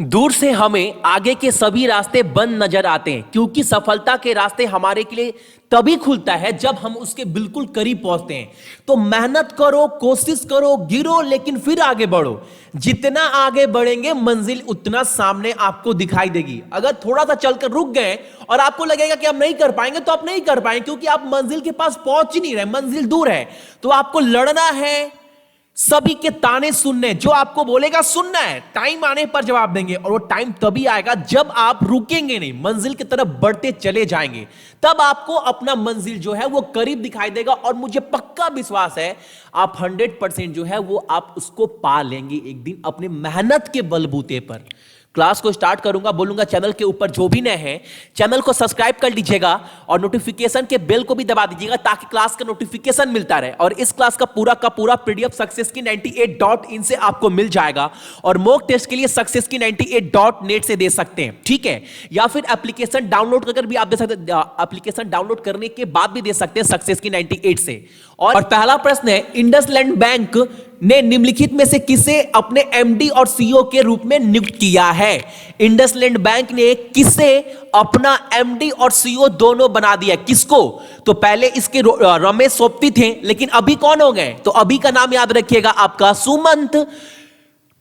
दूर से हमें आगे के सभी रास्ते बंद नजर आते हैं, क्योंकि सफलता के रास्ते हमारे के लिए तभी खुलता है जब हम उसके बिल्कुल करीब पहुंचते हैं। तो मेहनत करो, कोशिश करो, गिरो, लेकिन फिर आगे बढ़ो। जितना आगे बढ़ेंगे मंजिल उतना सामने आपको दिखाई देगी। अगर थोड़ा सा चलकर रुक गए और आपको लगेगा कि हम नहीं कर पाएंगे, तो आप नहीं कर पाएंगे, क्योंकि आप मंजिल के पास पहुंच ही नहीं रहे, मंजिल दूर है। तो आपको लड़ना है, सभी के ताने सुनने, जो आपको बोलेगा सुनना है, टाइम आने पर जवाब देंगे। और वो टाइम तभी आएगा जब आप रुकेंगे नहीं, मंजिल की तरफ बढ़ते चले जाएंगे। तब आपको अपना मंजिल जो है वो करीब दिखाई देगा। और मुझे पक्का विश्वास है आप 100% जो है वो आप उसको पा लेंगे एक दिन, अपने मेहनत के बलबूते पर। क्लास को स्टार्ट करूंगा, बोलूंगा चैनल के ऊपर जो भी नए हैं चैनल को सब्सक्राइब कर लीजिएगा और नोटिफिकेशन के बेल को भी दबा दीजिएगा, ताकि क्लास का नोटिफिकेशन मिलता रहे। और इस क्लास का पूरा पीडीएफ सक्सेस की 98.in से आपको मिल जाएगा। और मॉक टेस्ट के लिए सक्सेस की 98.net से दे सकते हैं, ठीक है। या फिर एप्लीकेशन डाउनलोड करके भी आप दे सकते हैं, एप्लीकेशन डाउनलोड करने के बाद भी दे सकते हैं सक्सेस की 98 से। और पहला प्रश्न है, इंडसलैंड बैंक ने निम्नलिखित में से किसे अपने एमडी और सीईओ के रूप में नियुक्त किया है? इंडसलैंड बैंक ने किसे अपना एमडी और सीईओ दोनों बना दिया? किसको? तो पहले इसके रमेश सोपती थे, लेकिन अभी कौन हो गए? तो अभी का नाम याद रखिएगा आपका सुमंत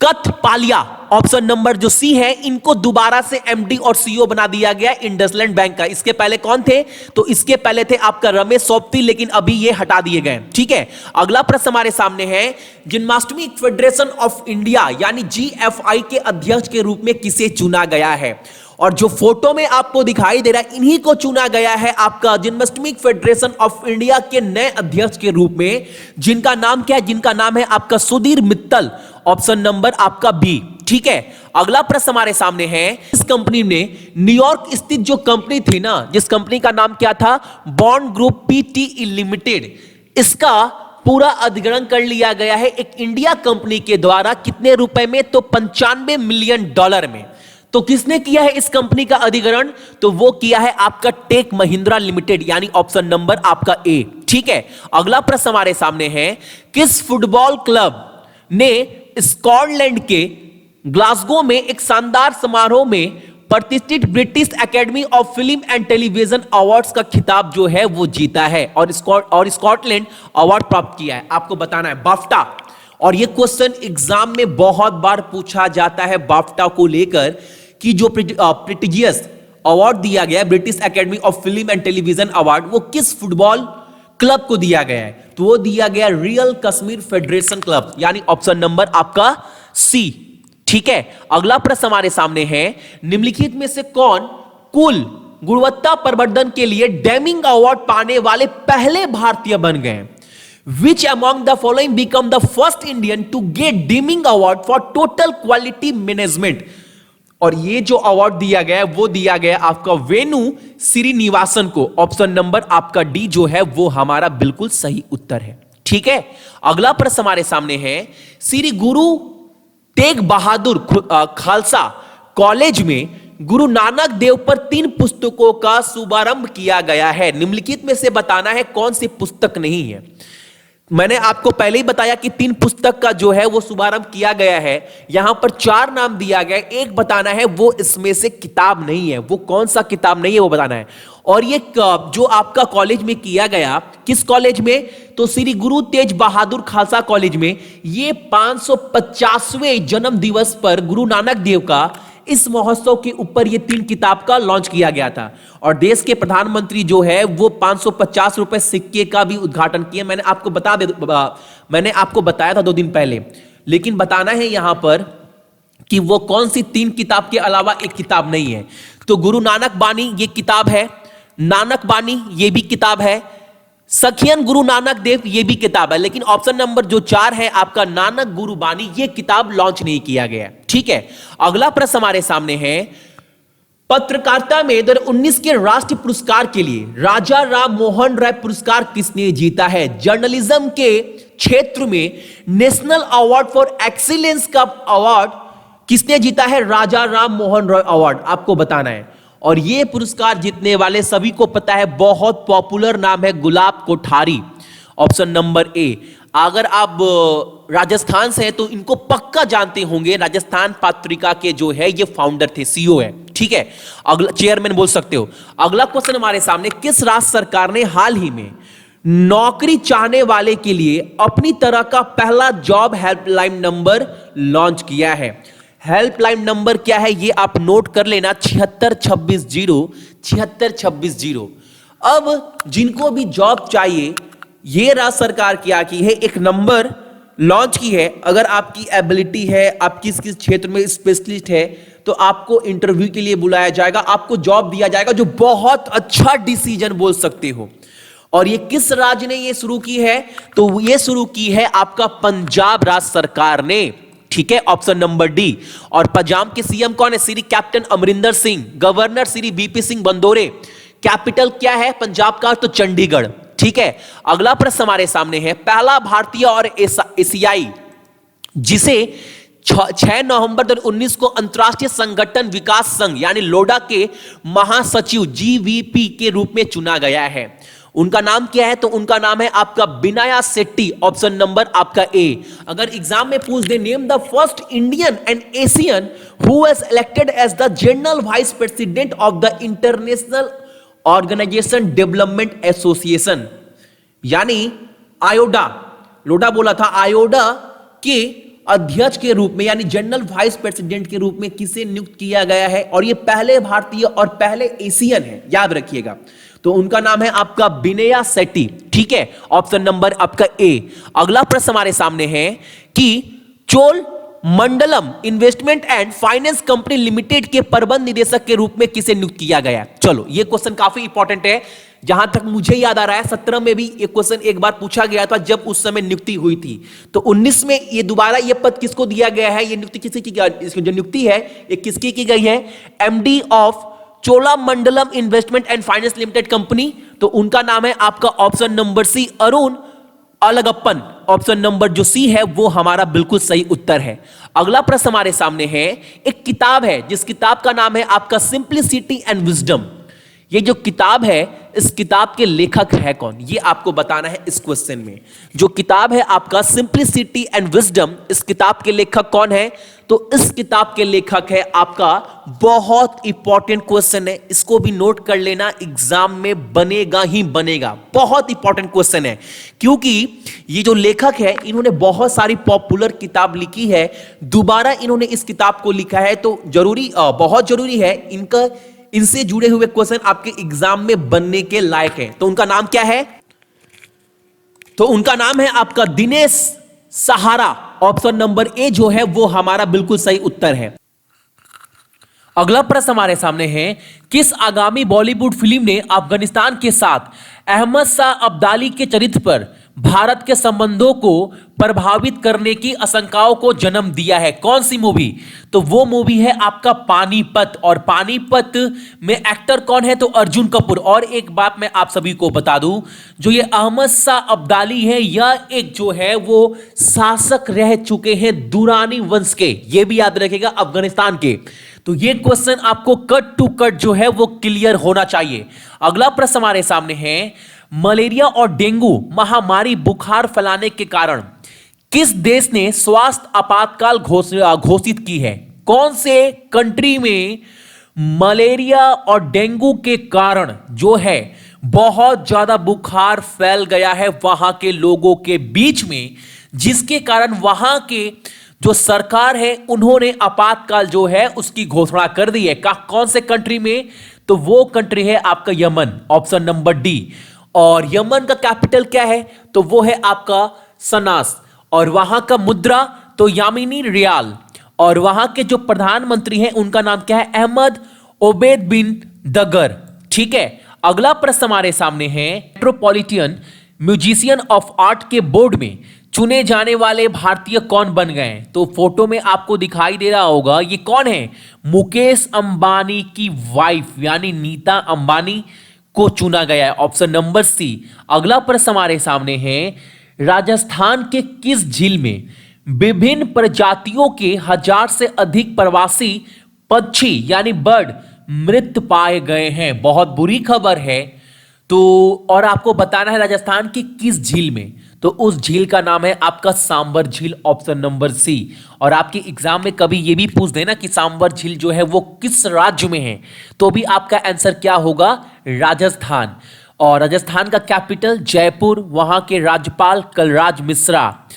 कथपालिया। ऑप्शन नंबर जो सी है, इनको दोबारा से एमडी और सीईओ बना दिया गया इंडसलैंड बैंक का। इसके पहले कौन थे? तो इसके पहले थे आपका रमेश सोपती, लेकिन अभी ये हटा दिए गए, ठीक है। अगला प्रश्न हमारे सामने है, जिम्नास्टिक फेडरेशन ऑफ इंडिया यानी जीएफआई के अध्यक्ष के रूप में किसे चुना गया है? और जो फोटो में आपको दिखाई दे रहा है, इन्हीं को चुना गया है आपका जिम्नास्टिक फेडरेशन ऑफ इंडिया के नए अध्यक्ष के रूप में। जिनका नाम क्या है? जिनका नाम है आपका सुधीर मित्तल। ऑप्शन नंबर आपका बी, ठीक है। अगला प्रश्न हमारे सामने है, इस कंपनी ने न्यूयॉर्क स्थित जो कंपनी थी ना, जिस कंपनी का नाम क्या था? बॉन्ड ग्रुप पीटीई लिमिटेड, इसका पूरा अधिग्रहण कर लिया गया है एक इंडिया कंपनी के द्वारा। कितने रुपए में? तो $95 मिलियन में। तो किसने किया है इस कंपनी का अधिग्रहण? तो वो किया है आपका टेक महिंद्रा लिमिटेड, यानी ऑप्शन नंबर आपका ए, ठीक है। अगला प्रश्न हमारे सामने है, किस फुटबॉल क्लब ने स्कॉटलैंड के ग्लासगो में एक शानदार समारोह में प्रतिष्ठित British academy of film and television awards का खिताब जो है वो जीता है और स्कॉटलैंड अवार्ड प्राप्त किया है? आपको बताना है बाफ्टा। और ये क्वेश्चन एग्जाम में बहुत बार पूछा जाता है बाफ्टा को लेकर, कि जो प्रेस्टिजियस अवार्ड दिया गया है British academy of film and television award, वो किस फुटबॉल क्लब को दिया गया है? तो वो दिया गया रियल कश्मीर फेडरेशन क्लब, यानी ऑप्शन नंबर आपका सी, ठीक है। अगला प्रश्न हमारे सामने है, निम्नलिखित में से कौन कुल गुणवत्ता प्रवर्धन के लिए डेमिंग अवार्ड पाने वाले पहले भारतीय बन गए? Which among the following become the first Indian to get Deming Award for Total Quality Management? और ये जो अवार्ड दिया गया है वो दिया गया आपका वेणु श्रीनिवासन को। ऑप्शन नंबर आपका डी जो है वो हमारा बिल्कुल सही उत्तर है, ठीक है। अगला प्रश्न हमारे सामने है, श्री गुरु तेग बहादुर खालसा कॉलेज में गुरु नानक देव पर 3 पुस्तकों का शुभारंभ किया गया है। निम्नलिखित में से बताना है कौन सी पुस्तक नहीं है। मैंने आपको पहले ही बताया कि 3 पुस्तक का जो है वो शुभारंभ किया गया है। यहां पर 4 नाम दिया गया, एक बताना है वो इसमें से किताब नहीं है, वो कौन सा किताब नहीं है वो बताना है। और ये जो आपका कॉलेज में किया गया, किस कॉलेज में? तो श्री गुरु तेज बहादुर खालसा कॉलेज में। ये 550वें जन्म दिवस पर गुरु नानक देव का इस महोत्सव के ऊपर ये 3 किताब का लॉन्च किया गया था। और देश के प्रधानमंत्री जो है वो 550 रुपए सिक्के का भी उद्घाटन किया। मैंने आपको बताया था 2 दिन पहले, लेकिन बताना है यहां पर कि वो कौन सी 3 किताब के अलावा एक किताब नहीं है। तो गुरु नानक बानी ये किताब है, नानक बानी ये भी किताब है, सखियन गुरु नानक देव ये भी किताब है, लेकिन ऑप्शन नंबर जो 4 है आपका नानक गुरु बानी, ये किताब लॉन्च नहीं किया गया, ठीक है। अगला प्रश्न हमारे सामने है, पत्रकारिता में 2019 के राष्ट्रीय पुरस्कार के लिए राजा राम मोहन राय पुरस्कार किसने जीता है? जर्नलिज्म के क्षेत्र में नेशनल अवार्ड फॉर एक्सीलेंस का अवार्ड किसने जीता है? राजा राम मोहन राय अवार्ड, आपको बताना है। और यह पुरस्कार जीतने वाले सभी को पता है, बहुत पॉपुलर नाम है Gulab Kothari. Option number A. अगर आप राजस्थान से हैं तो इनको पक्का जानते होंगे। राजस्थान पत्रिका के जो है ये फाउंडर थे, सीईओ है, ठीक है, अगला चेयरमैन बोल सकते हो। अगला क्वेश्चन हमारे सामने, किस राज्य सरकार ने हाल ही में नौकरी चाहने वाले के लिए अपनी तरह का पहला जॉब हेल्पलाइन नंबर लॉन्च किया है? हेल्पलाइन नंबर क्या है ये आप नोट कर लेना, 7626 7626। अब जिनको भी जॉब चाहिए, ये राज्य सरकार क्या की है, एक नंबर लॉन्च की है। अगर आपकी एबिलिटी है, आप किस किस क्षेत्र में स्पेशलिस्ट है, तो आपको इंटरव्यू के लिए बुलाया जाएगा, आपको जॉब दिया जाएगा, जो बहुत अच्छा डिसीजन बोल सकते हो। और ये किस राज्य ने ये शुरू की है? तो ये शुरू की है आपका पंजाब राज्य सरकार ने, ठीक है, ऑप्शन नंबर डी। और पंजाब के सीएम कौन है? Shri captain Amarinder Singh. Governor Shri BP Singh Badnore. Capital क्या है पंजाब का? तो चंडीगढ़, ठीक है। अगला प्रश्न हमारे सामने है, पहला भारतीय और एशियाई जिसे 6 नवंबर 2019 को अंतरराष्ट्रीय संगठन विकास संघ यानी लोडा के महासचिव जीवीपी के रूप में चुना गया है, उनका नाम क्या है? तो उनका नाम है आपका बिनाया शेट्टी, ऑप्शन नंबर आपका ए। अगर एग्जाम में पूछ दे, name the first Indian and Asian who was elected as the general vice president of the international organisation development association, यानी आयोडा, लोडा बोला था, आयोडा के अध्यक्ष के रूप में यानी जनरल वाइस प्रेसिडेंट के रूप में किसे नियुक्त किया गया है? और ये पहले भारतीय और पहले एशियन है, याद रखिएगा। तो उनका नाम है आपका बिनया शेट्टी, ठीक है, ऑप्शन नंबर आपका ए। अगला प्रश्न हमारे सामने है कि Cholamandalam investment and finance company limited के प्रबंध निदेशक के रूप में किसे नियुक्त किया गया? चलो ये क्वेश्चन काफी इंपॉर्टेंट है। जहां तक मुझे याद आ रहा है 17 में भी ये क्वेश्चन एक बार पूछा गया था, जब उस समय नियुक्ति हुई थी। तो 19 में ये दोबारा ये पद किसको दिया गया है? ये नियुक्ति किसी की, इसकी जो नियुक्ति है ये किसकी की गई है? MD of Cholamandalam investment and finance limited company. तो उनका नाम है आपका option number C, Arun Alagappan. Option number जो सी है वो हमारा बिल्कुल सही उत्तर है। अगला प्रश्न हमारे सामने है, एक किताब है जिस किताब का नाम है आपका सिंप्लिसिटी एंड विजडम। ये जो किताब है, इस किताब के लेखक है कौन? ये आपको बताना है इस क्वेश्चन में। जो किताब है आपका सिंप्लिसिटी एंड विजडम, इस किताब के लेखक कौन है? तो इस किताब के लेखक है आपका, बहुत इंपॉर्टेंट क्वेश्चन है, इसको भी नोट कर लेना, एग्जाम में बनेगा ही बनेगा, बहुत इंपॉर्टेंट क्वेश्चन है। क्योंकि ये जो लेखक है इन्होंने बहुत सारी पॉपुलर किताब लिखी है, दोबारा इन्होंने इस किताब को लिखा है, तो जरूरी, बहुत जरूरी है इनका, इनसे जुड़े हुए क्वेश्चन आपके एग्जाम में बनने के लायक है। तो उनका नाम क्या है? तो उनका नाम है आपका दिनेश सहारा। ऑप्शन नंबर ए जो है वो हमारा बिल्कुल सही उत्तर है। अगला प्रश्न हमारे सामने है, किस आगामी बॉलीवुड फिल्म ने अफगानिस्तान के साथ अहमद शाह अब्दाली के चरित्र पर भारत के संबंधों को प्रभावित करने की आशंकाओं को जन्म दिया है? कौन सी मूवी? तो वो मूवी है आपका पानीपत। और पानीपत में एक्टर कौन है? तो अर्जुन कपूर। और एक बात मैं आप सभी को बता दूं, जो ये अहमद शाह अब्दाली है, यह एक जो है वो शासक रह चुके हैं दुरानी वंश के, ये भी याद रखिएगा, अफगानिस्तान के। तो ये क्वेश्चन आपको कट टू कट जो है वो क्लियर होना चाहिए। अगला प्रश्न हमारे सामने है, मलेरिया और डेंगू महामारी बुखार फैलाने के कारण किस देश ने स्वास्थ्य आपातकाल घोषित की है? कौन से कंट्री में मलेरिया और डेंगू के कारण जो है बहुत ज्यादा बुखार फैल गया है वहां के लोगों के बीच में, जिसके कारण वहां के जो सरकार है उन्होंने आपातकाल जो है उसकी घोषणा कर दी है? कौन से कंट्री में? तो वो कंट्री है आपका यमन, ऑप्शन नंबर डी। और यमन का कैपिटल क्या है? तो वो है आपका सनास। और वहां का मुद्रा तो यामिनी रियाल। और वहां के जो प्रधानमंत्री हैं उनका नाम क्या है? अहमद ओबेद बिन दगर, ठीक है। अगला प्रश्न हमारे सामने है, मेट्रोपॉलिटन म्यूजिशियन ऑफ आर्ट के बोर्ड में चुने जाने वाले भारतीय कौन बन गए? तो फोटो में आपको दिखाई दे रहा होगा, ये कौन है? मुकेश अंबानी की वाइफ यानी नीता अंबानी को चुना गया है, ऑप्शन नंबर सी। अगला प्रश्न हमारे सामने है, राजस्थान के किस झील में विभिन्न प्रजातियों के 1000 से अधिक प्रवासी पक्षी यानी बर्ड मृत पाए गए हैं? बहुत बुरी खबर है। तो और आपको बताना है राजस्थान की किस झील में? तो उस झील का नाम है आपका सांबर झील, ऑप्शन नंबर सी। और आपके एग्जाम में कभी ये भी पूछ देना कि सांबर झील जो है वो किस राज्य में है, तो भी आपका आंसर क्या होगा, राजस्थान। और राजस्थान का कैपिटल जयपुर, वहां के राज्यपाल कलराज मिश्रा,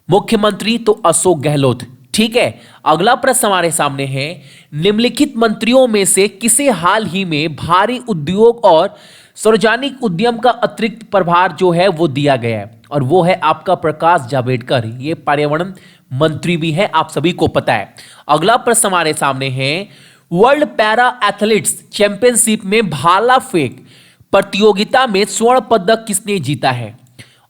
मुख्यमंत्री तो अशोक गहलोत। ठीक है, अगला प्रश्न हमारे सामने है, निम्नलिखित मंत्रियों में से किसे हाल ही में भारी उद्योग और सार्वजनिक उद्यम का अतिरिक्त प्रभार जो है वो दिया गया है, और वो है आपका प्रकाश जावड़ेकर। ये पर्यावरण मंत्री भी है, आप सभी को पता है। अगला प्रश्न हमारे सामने है, वर्ल्ड पैरा एथलीट्स चैंपियनशिप में भाला फेंक प्रतियोगिता में स्वर्ण पदक किसने जीता है?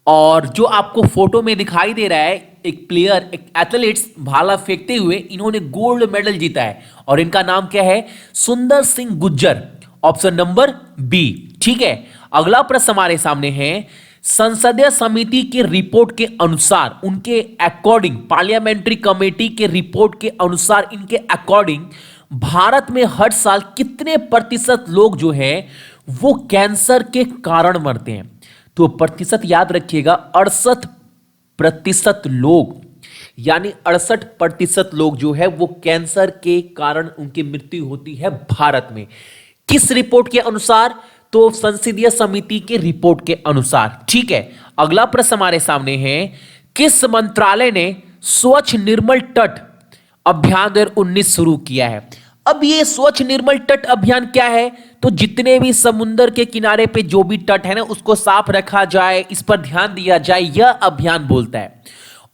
और जो आपको फोटो में दिखाई दे रहा है, एक प्लेयर, एक एथलीट्स भाला फेंकते हुए, इन्होंने गोल्ड मेडल जीता है और इनका नाम क्या है, Sundar Singh Gujjar, option number B. ठीक है, अगला प्रश्न हमारे सामने है, संसदीय समिति के रिपोर्ट के अनुसार, उनके अकॉर्डिंग, पार्लियामेंट्री कमेटी के रिपोर्ट के अनुसार, इनके अकॉर्डिंग भारत में हर साल कितने प्रतिशत लोग जो है वो कैंसर के कारण मरते हैं? तो प्रतिशत याद रखिएगा, 68% लोग, यानी 68% लोग जो है वो कैंसर के कारण उनकी मृत्यु होती है भारत में। किस रिपोर्ट के अनुसार? तो संसदीय समिति के रिपोर्ट के अनुसार। ठीक है, अगला प्रश्न हमारे सामने है, किस मंत्रालय ने स्वच्छ निर्मल तट अभियान 2019 शुरू किया है? अब ये स्वच्छ निर्मल तट अभियान क्या है? तो जितने भी समुद्र के किनारे पे जो भी तट है ना, उसको साफ रखा जाए, इस पर ध्यान दिया जाए, यह अभियान बोलता है।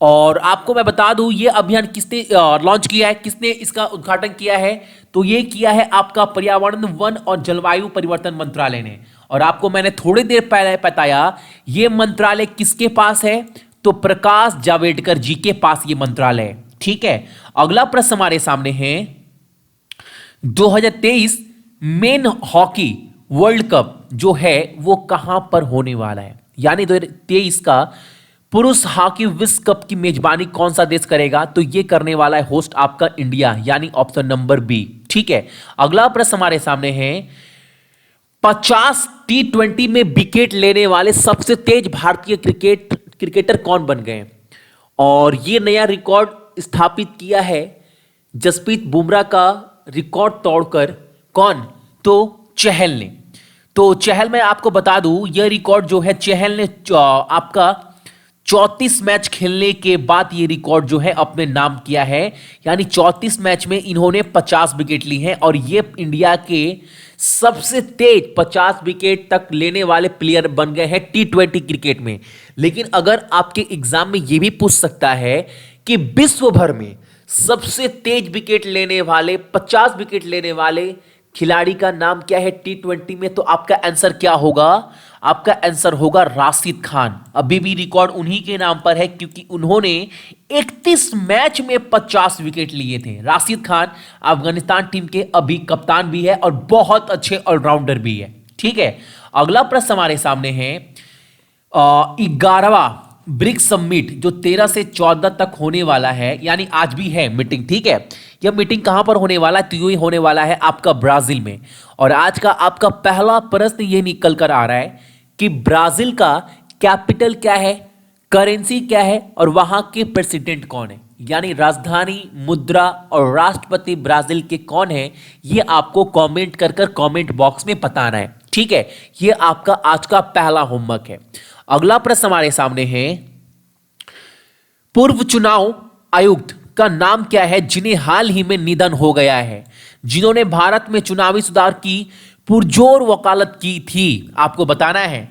और आपको मैं बता दूं, ये अभियान किसने लॉन्च किया है, किसने इसका उद्घाटन किया है? तो ये किया है आपका पर्यावरण, वन और जलवायु परिवर्तन मंत्रालय ने। और आपको मैंने थोड़ी देर पहले बताया, ये मंत्रालय किसके पास है? तो प्रकाश जावड़ेकर जी के पास ये मंत्रालय है। ठीक है, अगला प्रश्न हमारे सामने है, 2023 मेन हॉकी वर्ल्ड कप जो है वो कहां पर होने वाला है? यानी 2023 का पुरुष हॉकी विश्व कप की मेजबानी कौन सा देश करेगा? तो ये करने वाला है होस्ट आपका इंडिया, यानी ऑप्शन नंबर बी। ठीक है, अगला प्रश्न हमारे सामने है, 50 T20 में विकेट लेने वाले सबसे तेज भारतीय क्रिकेटर कौन बन गए? और ये नया रिकॉर्ड स्थापित किया है जसप्रीत बुमराह का रिकॉर्ड तोड़कर। कौन? तो चहल ने। तो चहल, मैं आपको बता दूं, यह रिकॉर्ड जो है चहल ने आपका 34 मैच खेलने के बाद ये रिकॉर्ड जो है अपने नाम किया है। यानी 34 मैच में इन्होंने 50 विकेट ली हैं और ये इंडिया के सबसे तेज 50 विकेट तक लेने वाले प्लेयर बन गए हैं T20 क्रिकेट में। लेकिन अगर आपके एग्जाम में ये भी पूछ सकता है कि विश्व भर में सबसे तेज विकेट लेने वाले, 50 विकेट लेने वाले खिलाड़ी का नाम क्या है T20 में, तो आपका आंसर क्या होगा? आपका आंसर होगा राशिद खान। अभी भी रिकॉर्ड उन्हीं के नाम पर है क्योंकि उन्होंने 31 मैच में 50 विकेट लिए थे। राशिद खान अफगानिस्तान टीम के अभी कप्तान भी है और बहुत अच्छे ऑलराउंडर भी है। ठीक है, अगला प्रश्न हमारे सामने है, 11वां ब्रिक्स समिट जो 13 से 14 तक होने वाला है, यानी आज भी है मीटिंग। ठीक है, यह मीटिंग कहां पर होने वाला है? तो ये होने वाला है आपका ब्राजील में। और आज का आपका पहला प्रश्न ये निकल कर आ रहा है कि ब्राजील का कैपिटल क्या है, करेंसी क्या है और वहां के प्रेसिडेंट कौन है? यानी राजधानी, मुद्रा और राष्ट्रपति ब्राजील के कौन है, ये आपको कमेंट कर कमेंट बॉक्स में बताना है। ठीक है, ये आपका आज का पहला होमवर्क है। अगला प्रश्न हमारे सामने है, पूर्व चुनाव आयुक्त का नाम क्या है जिन्हें हाल ही में निधन हो गया है, जिन्होंने भारत में चुनावी सुधार की पुरजोर वकालत की थी? आपको बताना है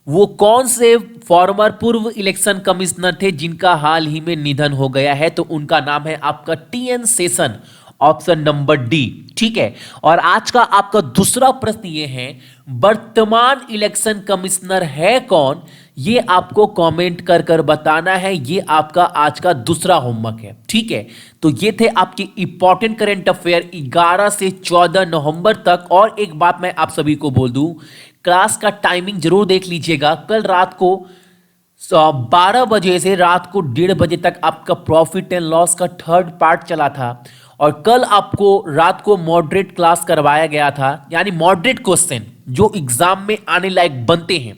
वो कौन से फॉर्मर पूर्व इलेक्शन कमिश्नर थे जिनका हाल ही में निधन हो गया है। तो उनका नाम है आपका TN Seshan, option number D. ठीक है, और आज का आपका दूसरा प्रश्न ये है, वर्तमान इलेक्शन कमिश्नर है कौन? ये आपको कमेंट कर बताना है। ये आपका आज का दूसरा होमवर्क है। ठीक है, तो ये थे आपके इंपॉर्टेंट करंट अफेयर 11 से 14 नवंबर तक। और एक बात मैं आप सभी को बोल दूं, क्लास का टाइमिंग जरूर देख लीजिएगा। कल रात को 12 बजे से रात को 1:30 बजे तक आपका प्रॉफिट एंड लॉस का 3rd पार्ट चला था। और कल आपको रात को मॉडरेट क्लास करवाया गया था, यानी मॉडरेट क्वेश्चन जो एग्जाम में आने लायक बनते हैं,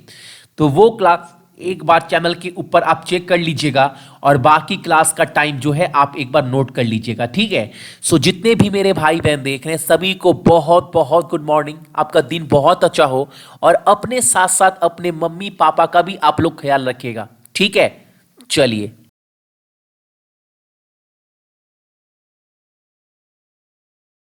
तो वो क्लास एक बार चैनल के ऊपर आप चेक कर लीजिएगा और बाकी क्लास का टाइम जो है आप एक बार नोट कर लीजिएगा, ठीक है। सो जितने भी मेरे भाई बहन देख रहे हैं सभी को बहुत बहुत गुड मॉर्निंग, आपका दिन बहुत अच्छा हो और अपने साथ साथ अपने मम्मी पापा का भी आप लोग ख्याल रखिएगा, ठीक है। चलिए।